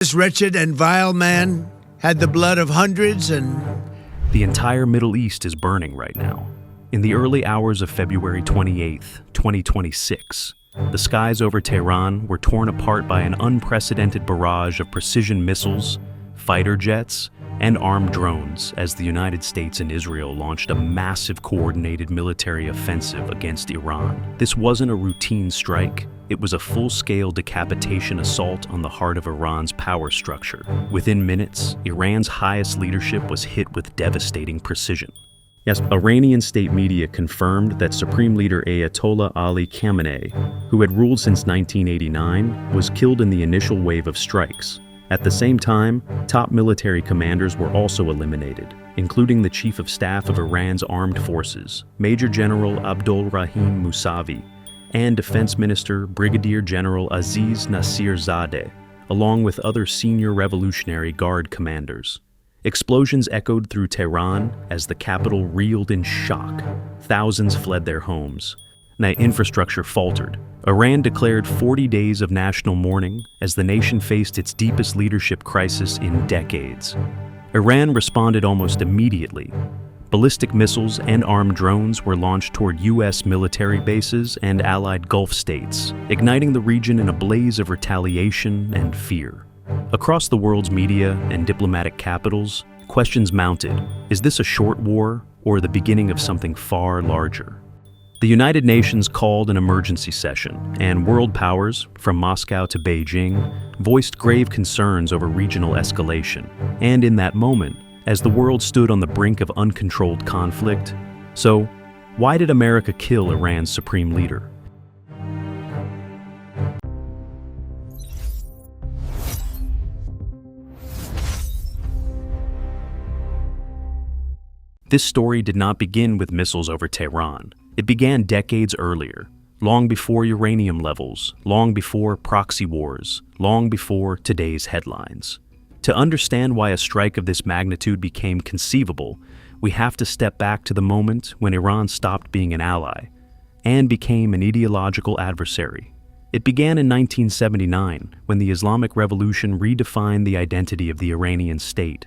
This wretched and vile man had the blood of hundreds and... The entire Middle East is burning right now. In the early hours of February 28th, 2026, the skies over Tehran were torn apart by an unprecedented barrage of precision missiles, fighter jets, and armed drones as the United States and Israel launched a massive coordinated military offensive against Iran. This wasn't a routine strike. It was a full-scale decapitation assault on the heart of Iran's power structure. Within minutes, Iran's highest leadership was hit with devastating precision. Yes, Iranian state media confirmed that Supreme Leader Ayatollah Ali Khamenei, who had ruled since 1989, was killed in the initial wave of strikes. At the same time, top military commanders were also eliminated, including the Chief of Staff of Iran's armed forces, Major General Abdul Rahim Mousavi, and Defense Minister Brigadier General Aziz Nasirzadeh, along with other senior Revolutionary Guard commanders. Explosions echoed through Tehran as the capital reeled in shock. Thousands fled their homes. Infrastructure faltered. Iran declared 40 days of national mourning as the nation faced its deepest leadership crisis in decades. Iran responded almost immediately. Ballistic missiles and armed drones were launched toward U.S. military bases and allied Gulf states, igniting the region in a blaze of retaliation and fear. Across the world's media and diplomatic capitals, questions mounted. Is this a short war or the beginning of something far larger? The United Nations called an emergency session, and world powers, from Moscow to Beijing, voiced grave concerns over regional escalation. And in that moment, as the world stood on the brink of uncontrolled conflict, so why did America kill Iran's supreme leader? This story did not begin with missiles over Tehran. It began decades earlier, long before uranium levels, long before proxy wars, long before today's headlines. To understand why a strike of this magnitude became conceivable, we have to step back to the moment when Iran stopped being an ally and became an ideological adversary. It began in 1979, when the Islamic Revolution redefined the identity of the Iranian state.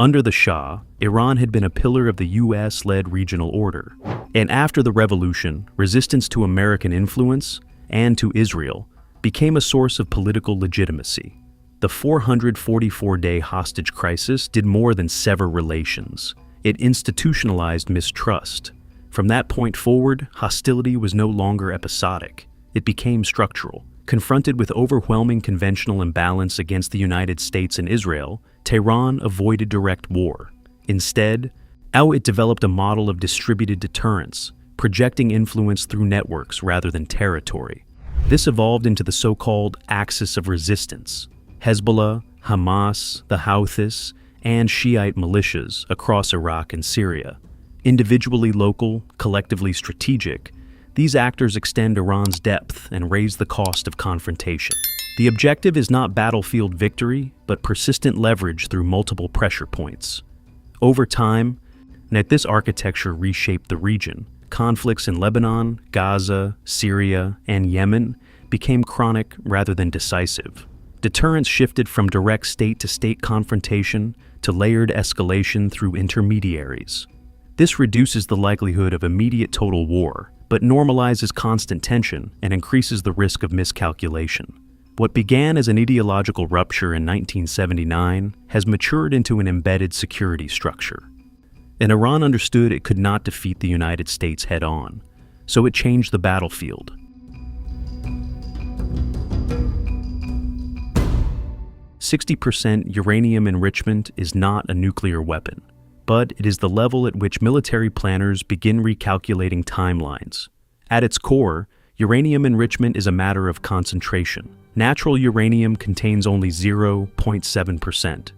Under the Shah, Iran had been a pillar of the U.S.-led regional order. And after the revolution, resistance to American influence and to Israel became a source of political legitimacy. The 444-day hostage crisis did more than sever relations. It institutionalized mistrust. From that point forward, hostility was no longer episodic. It became structural. Confronted with overwhelming conventional imbalance against the United States and Israel, Tehran avoided direct war. Instead, it developed a model of distributed deterrence, projecting influence through networks rather than territory. This evolved into the so-called axis of resistance. Hezbollah, Hamas, the Houthis, and Shiite militias across Iraq and Syria. Individually local, collectively strategic, these actors extend Iran's depth and raise the cost of confrontation. The objective is not battlefield victory, but persistent leverage through multiple pressure points. Over time, this architecture reshaped the region. Conflicts in Lebanon, Gaza, Syria, and Yemen became chronic rather than decisive. Deterrence shifted from direct state-to-state confrontation to layered escalation through intermediaries. This reduces the likelihood of immediate total war, but normalizes constant tension and increases the risk of miscalculation. What began as an ideological rupture in 1979 has matured into an embedded security structure. And Iran understood it could not defeat the United States head-on, so it changed the battlefield. "60% uranium enrichment is not a nuclear weapon, but it is the level at which military planners begin recalculating timelines. At its core, uranium enrichment is a matter of concentration. Natural uranium contains only 0.7%,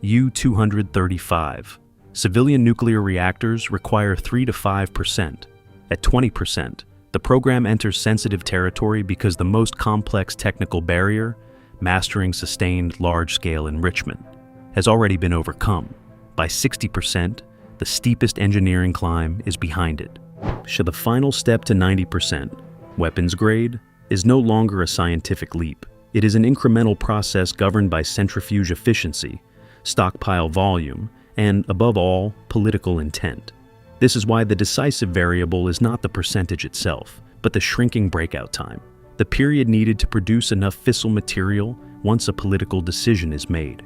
U-235. Civilian nuclear reactors require 3 to 5%. At 20%, the program enters sensitive territory because the most complex technical barrier, mastering sustained large-scale enrichment, has already been overcome. By 60%, the steepest engineering climb is behind it. So the final step to 90%, weapons grade, is no longer a scientific leap. It is an incremental process governed by centrifuge efficiency, stockpile volume, and, above all, political intent. This is why the decisive variable is not the percentage itself, but the shrinking breakout time, the period needed to produce enough fissile material once a political decision is made.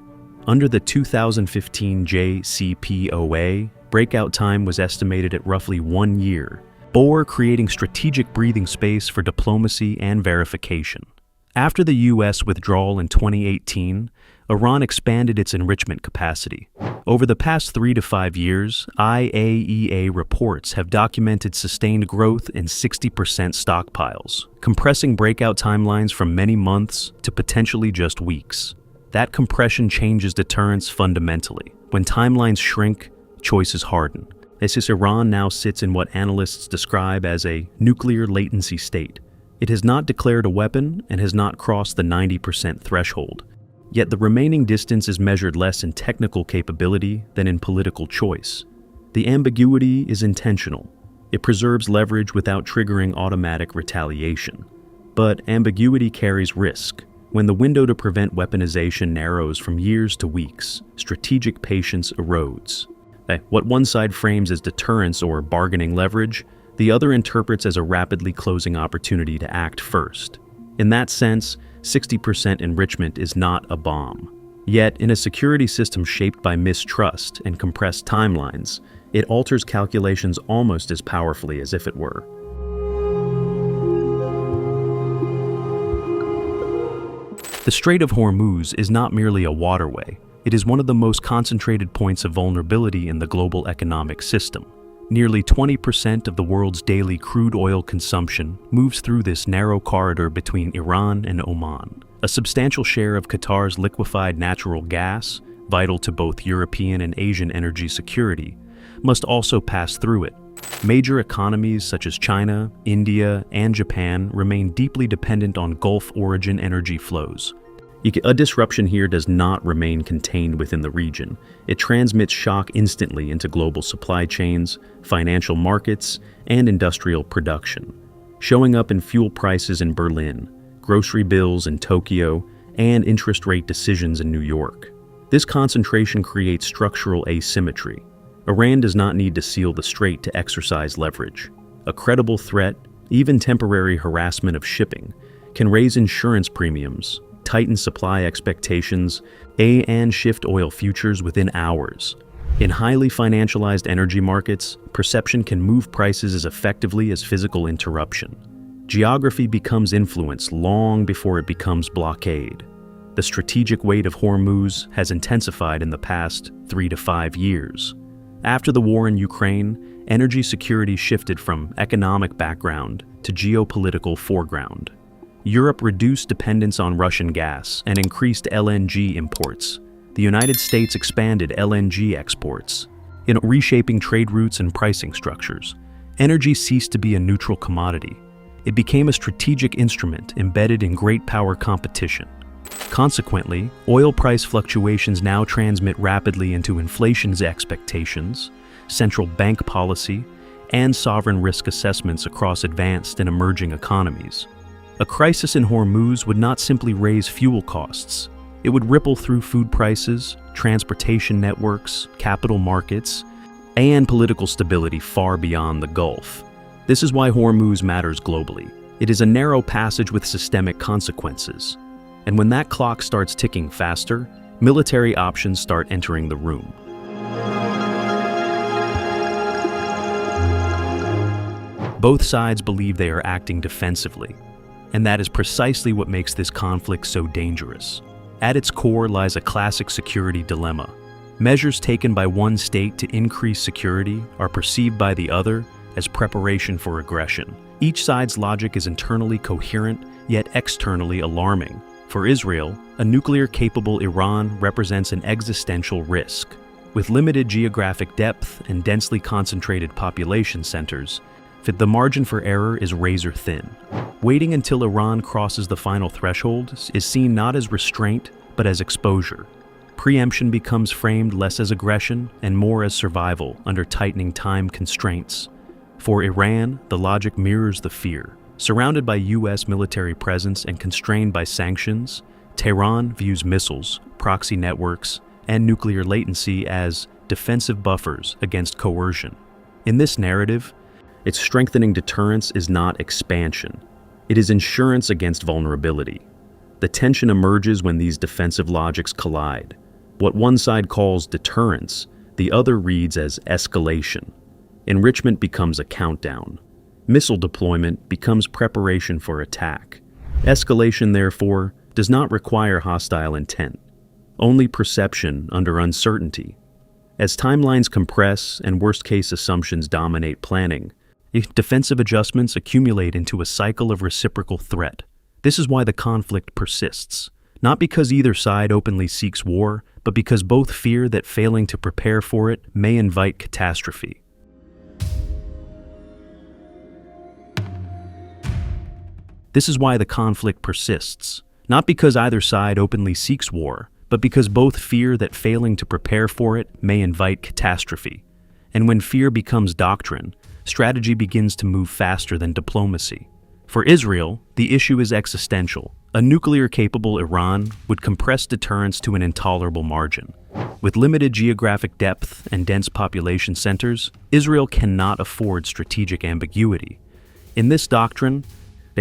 Under the 2015 JCPOA, breakout time was estimated at roughly 1 year, creating strategic breathing space for diplomacy and verification. After the U.S. withdrawal in 2018, Iran expanded its enrichment capacity. Over the past 3 to 5 years, IAEA reports have documented sustained growth in 60% stockpiles, compressing breakout timelines from many months to potentially just weeks. That compression changes deterrence fundamentally. When timelines shrink, choices harden. This is Iran now sits in what analysts describe as a nuclear latency state. It has not declared a weapon and has not crossed the 90% threshold. Yet the remaining distance is measured less in technical capability than in political choice. The ambiguity is intentional. It preserves leverage without triggering automatic retaliation. But ambiguity carries risk. When the window to prevent weaponization narrows from years to weeks, strategic patience erodes. What one side frames as deterrence or bargaining leverage, the other interprets as a rapidly closing opportunity to act first. In that sense, 60% enrichment is not a bomb. Yet, in a security system shaped by mistrust and compressed timelines, it alters calculations almost as powerfully as if it were. The Strait of Hormuz is not merely a waterway. It is one of the most concentrated points of vulnerability in the global economic system. Nearly 20% of the world's daily crude oil consumption moves through this narrow corridor between Iran and Oman. A substantial share of Qatar's liquefied natural gas, vital to both European and Asian energy security, must also pass through it. Major economies such as China, India, and Japan remain deeply dependent on Gulf origin energy flows. A disruption here does not remain contained within the region. It transmits shock instantly into global supply chains, financial markets, and industrial production, showing up in fuel prices in Berlin, grocery bills in Tokyo, and interest rate decisions in New York. This concentration creates structural asymmetry. Iran does not need to seal the strait to exercise leverage. A credible threat, even temporary harassment of shipping, can raise insurance premiums, tighten supply expectations, and shift oil futures within hours. In highly financialized energy markets, perception can move prices as effectively as physical interruption. Geography becomes influence long before it becomes blockade. The strategic weight of Hormuz has intensified in the past 3 to 5 years. After the war in Ukraine, energy security shifted from economic background to geopolitical foreground. Europe reduced dependence on Russian gas and increased LNG imports. The United States expanded LNG exports. In reshaping trade routes and pricing structures, energy ceased to be a neutral commodity. It became a strategic instrument embedded in great power competition. Consequently, oil price fluctuations now transmit rapidly into inflation's expectations, central bank policy, and sovereign risk assessments across advanced and emerging economies. A crisis in Hormuz would not simply raise fuel costs. It would ripple through food prices, transportation networks, capital markets, and political stability far beyond the Gulf. This is why Hormuz matters globally. It is a narrow passage with systemic consequences. And when that clock starts ticking faster, military options start entering the room. Both sides believe they are acting defensively, and that is precisely what makes this conflict so dangerous. At its core lies a classic security dilemma. Measures taken by one state to increase security are perceived by the other as preparation for aggression. Each side's logic is internally coherent, yet externally alarming. For Israel, a nuclear-capable Iran represents an existential risk. With limited geographic depth and densely concentrated population centers, the margin for error is razor-thin. Waiting until Iran crosses the final threshold is seen not as restraint, but as exposure. Preemption becomes framed less as aggression and more as survival under tightening time constraints. For Iran, the logic mirrors the fear. Surrounded by U.S. military presence and constrained by sanctions, Tehran views missiles, proxy networks, and nuclear latency as defensive buffers against coercion. In this narrative, its strengthening deterrence is not expansion. It is insurance against vulnerability. The tension emerges when these defensive logics collide. What one side calls deterrence, the other reads as escalation. Enrichment becomes a countdown. Missile deployment becomes preparation for attack. Escalation, therefore, does not require hostile intent, only perception under uncertainty. As timelines compress and worst-case assumptions dominate planning, defensive adjustments accumulate into a cycle of reciprocal threat. This is why the conflict persists, not because either side openly seeks war, but because both fear that failing to prepare for it may invite catastrophe. This is why the conflict persists, not because either side openly seeks war, but because both fear that failing to prepare for it may invite catastrophe. And when fear becomes doctrine, strategy begins to move faster than diplomacy. For Israel, the issue is existential. A nuclear-capable Iran would compress deterrence to an intolerable margin. With limited geographic depth and dense population centers, Israel cannot afford strategic ambiguity. In this doctrine,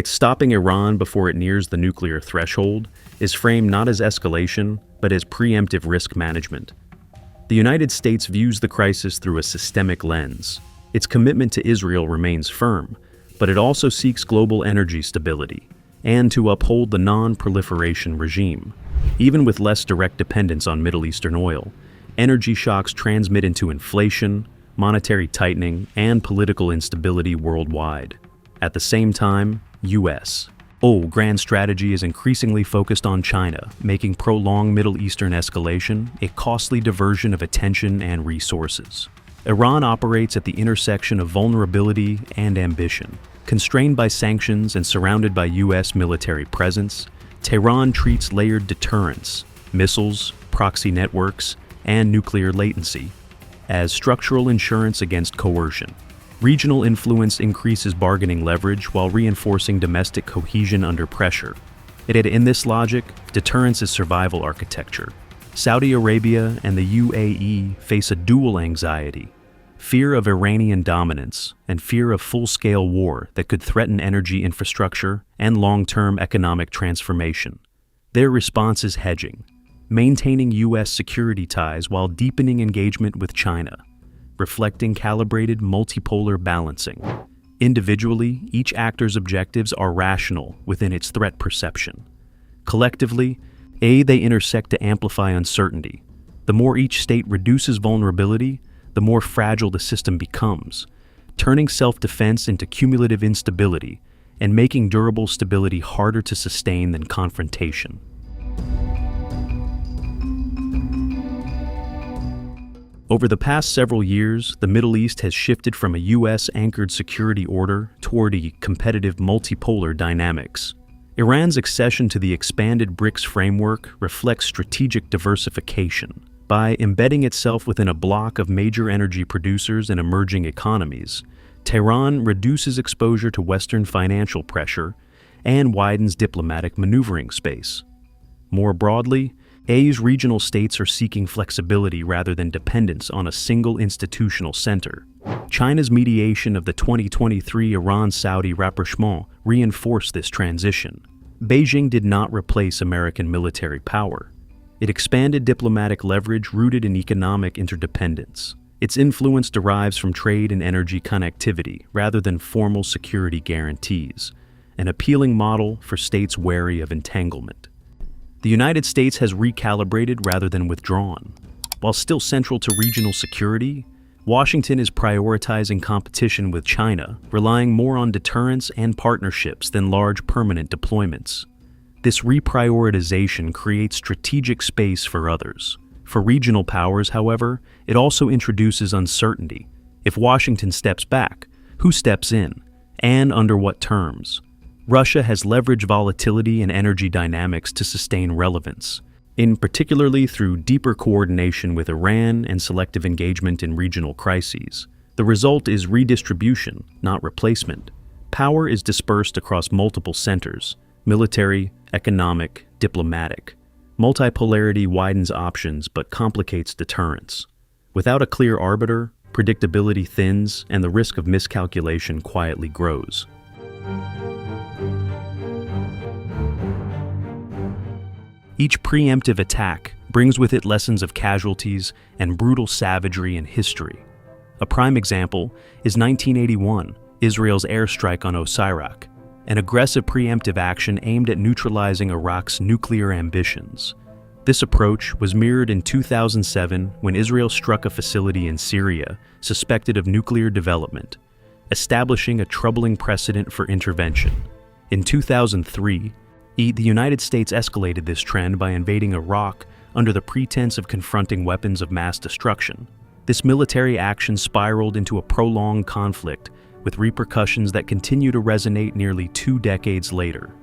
stopping Iran before it nears the nuclear threshold is framed not as escalation, but as preemptive risk management. The United States views the crisis through a systemic lens. Its commitment to Israel remains firm, but it also seeks global energy stability and to uphold the non-proliferation regime. Even with less direct dependence on Middle Eastern oil, energy shocks transmit into inflation, monetary tightening, and political instability worldwide. At the same time, U.S. grand strategy is increasingly focused on China, making prolonged Middle Eastern escalation a costly diversion of attention and resources. Iran operates at the intersection of vulnerability and ambition. Constrained by sanctions and surrounded by U.S. military presence, Tehran treats layered deterrence, missiles, proxy networks, and nuclear latency as structural insurance against coercion. Regional influence increases bargaining leverage while reinforcing domestic cohesion under pressure. In this logic, deterrence is survival architecture. Saudi Arabia and the UAE face a dual anxiety: fear of Iranian dominance and fear of full-scale war that could threaten energy infrastructure and long-term economic transformation. Their response is hedging, maintaining U.S. security ties while deepening engagement with China, reflecting calibrated multipolar balancing. Individually, each actor's objectives are rational within its threat perception. Collectively, they intersect to amplify uncertainty. The more each state reduces vulnerability, the more fragile the system becomes, turning self-defense into cumulative instability and making durable stability harder to sustain than confrontation. Over the past several years, the Middle East has shifted from a U.S.-anchored security order toward a competitive multipolar dynamics. Iran's accession to the expanded BRICS framework reflects strategic diversification. By embedding itself within a bloc of major energy producers and emerging economies, Tehran reduces exposure to Western financial pressure and widens diplomatic maneuvering space. More broadly, A's regional states are seeking flexibility rather than dependence on a single institutional center. China's mediation of the 2023 Iran-Saudi rapprochement reinforced this transition. Beijing did not replace American military power. It expanded diplomatic leverage rooted in economic interdependence. Its influence derives from trade and energy connectivity rather than formal security guarantees, an appealing model for states wary of entanglement. The United States has recalibrated rather than withdrawn. While still central to regional security, Washington is prioritizing competition with China, relying more on deterrence and partnerships than large permanent deployments. This reprioritization creates strategic space for others. For regional powers, however, it also introduces uncertainty. If Washington steps back, who steps in, and under what terms? Russia has leveraged volatility and energy dynamics to sustain relevance, in particularly through deeper coordination with Iran and selective engagement in regional crises. The result is redistribution, not replacement. Power is dispersed across multiple centers: military, economic, diplomatic. Multipolarity widens options but complicates deterrence. Without a clear arbiter, predictability thins and the risk of miscalculation quietly grows. Each preemptive attack brings with it lessons of casualties and brutal savagery in history. A prime example is 1981, Israel's airstrike on Osirak, an aggressive preemptive action aimed at neutralizing Iraq's nuclear ambitions. This approach was mirrored in 2007 when Israel struck a facility in Syria suspected of nuclear development, establishing a troubling precedent for intervention. In 2003, the United States escalated this trend by invading Iraq under the pretense of confronting weapons of mass destruction. This military action spiraled into a prolonged conflict with repercussions that continue to resonate nearly 2 decades later.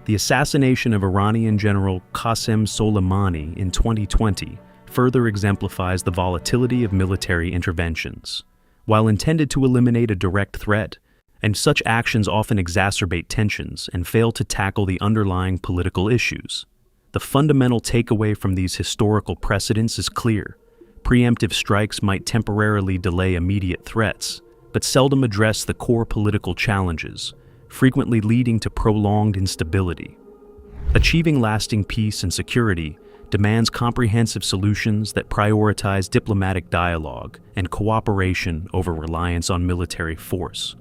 The assassination of Iranian General Qasem Soleimani in 2020 further exemplifies the volatility of military interventions. While intended to eliminate a direct threat, and such actions often exacerbate tensions and fail to tackle the underlying political issues. The fundamental takeaway from these historical precedents is clear. Preemptive strikes might temporarily delay immediate threats, but seldom address the core political challenges, frequently leading to prolonged instability. Achieving lasting peace and security demands comprehensive solutions that prioritize diplomatic dialogue and cooperation over reliance on military force.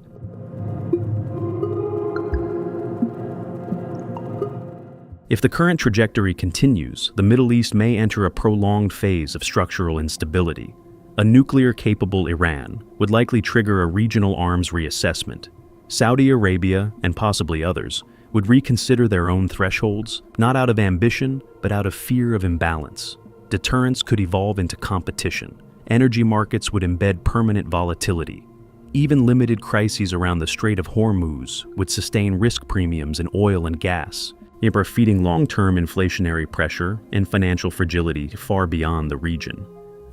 If the current trajectory continues, the Middle East may enter a prolonged phase of structural instability. A nuclear-capable Iran would likely trigger a regional arms reassessment. Saudi Arabia, and possibly others, would reconsider their own thresholds, not out of ambition, but out of fear of imbalance. Deterrence could evolve into competition. Energy markets would embed permanent volatility. Even limited crises around the Strait of Hormuz would sustain risk premiums in oil and gas, feeding long-term inflationary pressure and financial fragility far beyond the region.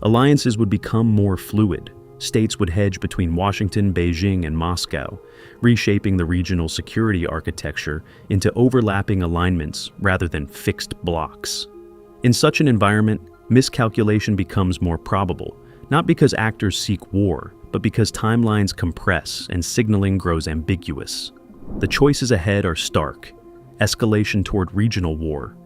Alliances would become more fluid. States would hedge between Washington, Beijing, and Moscow, reshaping the regional security architecture into overlapping alignments rather than fixed blocks. In such an environment, miscalculation becomes more probable, not because actors seek war, but because timelines compress and signaling grows ambiguous. The choices ahead are stark: escalation toward regional war,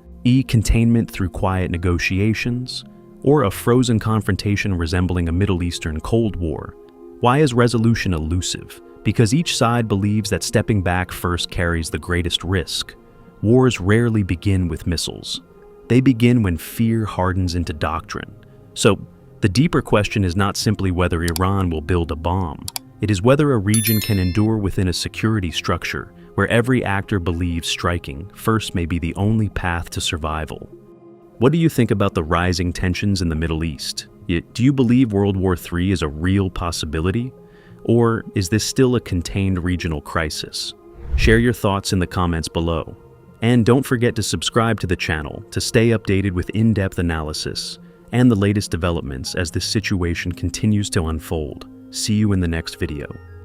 containment through quiet negotiations, or a frozen confrontation resembling a Middle Eastern Cold War. Why is resolution elusive? Because each side believes that stepping back first carries the greatest risk. Wars rarely begin with missiles. They begin when fear hardens into doctrine. So, the deeper question is not simply whether Iran will build a bomb. It is whether a region can endure within a security structure where every actor believes striking first may be the only path to survival. What do you think about the rising tensions in the Middle East? Do you believe World War III is a real possibility? Or is this still a contained regional crisis? Share your thoughts in the comments below. And don't forget to subscribe to the channel to stay updated with in-depth analysis and the latest developments as this situation continues to unfold. See you in the next video.